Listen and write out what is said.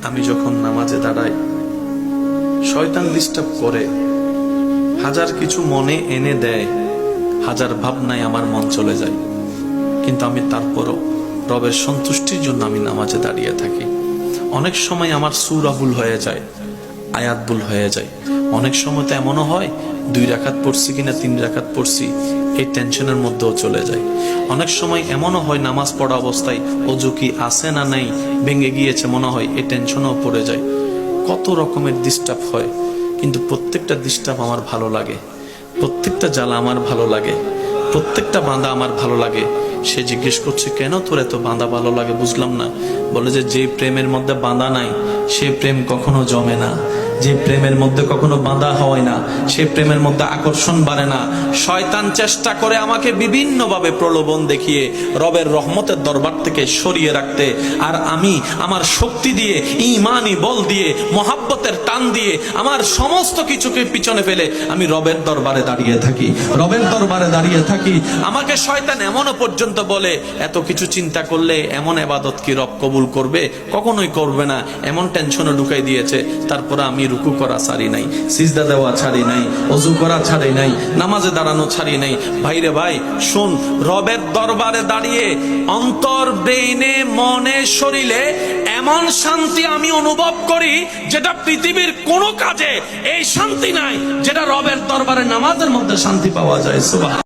আমি যখন নামাজে দাঁড়াই, শয়তান ডিস্টার্ব করে, হাজার কিছু মনে এনে দেয়, হাজার ভাবনায় আমার মন চলে যায়, কিন্তু আমি তারপরও রবের সন্তুষ্টির জন্য আমি নামাজে দাঁড়িয়ে থাকি। অনেক সময় আমার সূরা ভুল হয়ে যায়, আয়াত ভুল হয়ে যায়। অনেক সময় তো এমনও হয় 2 রাকাত পড়ছি কিনা 3 রাকাত পড়ছি, এই টেনশনের মধ্যেও চলে যায়। অনেক সময় এমনও হয় নামাজ পড়া অবস্থায় ওযু কি আছে না নাই, ভেঙে গিয়েছে মনে হয়, এই টেনশনও পড়ে যায়। কত রকমের ডিস্টার্ব হয়, কিন্তু প্রত্যেকটা ডিস্টার্ব আমার ভালো লাগে, প্রত্যেকটা জ্বালা আমার ভালো লাগে, প্রত্যেকটা বাঁধা আমার ভালো লাগে। সে জিজ্ঞেস করছে, কেন তোর এত বাঁধা ভালো লাগে? বুঝলাম না। বলে যে প্রেমের মধ্যে বাঁধা নাই সে প্রেম কখনো জমে না, যে প্রেমের মধ্যে কখনো বাঁধা হয় না সে প্রেমের মধ্যে আকর্ষণ বাড়ে না। শয়তান চেষ্টা করে আমাকে বিভিন্ন ভাবে প্রলোভন দেখিয়ে রবের রহমতের দরবার থেকে সরিয়ে রাখতে, আর আমি আমার শক্তি দিয়ে, ঈমানি বল দিয়ে, মহাব্বতের টান দিয়ে আমার সমস্ত কিছুকে পিছনে ফেলে আমি রবের দরবারে দাঁড়িয়ে থাকি, রবের দরবারে দাঁড়িয়ে থাকি। আমাকে শয়তান এমনও পর্যন্ত বলে, এত কিছু চিন্তা করলে এমন ইবাদত কি রব কবুল করবে? কখনোই করবে না, এমন টেনশনে ঢুকাই দিয়েছে। তারপরে আমি রুকু করা ছাড়ি নাই, সিজদা দেওয়া ছাড়ি নাই, ওযু করা ছাড়ি নাই, নামাজে দাঁড়ানো ছাড়ি নাই। ভাইরে ভাই শুন, রবের দরবারে দাঁড়িয়ে অন্তর, ব্রেইনে, মনে, শরীরে এমন শান্তি আমি অনুভব করি যেটা পৃথিবীর কোনো কাজে এই শান্তি নাই, যেটা রবের দরবারে নামাজের মধ্যে শান্তি পাওয়া যায়। সুবহান।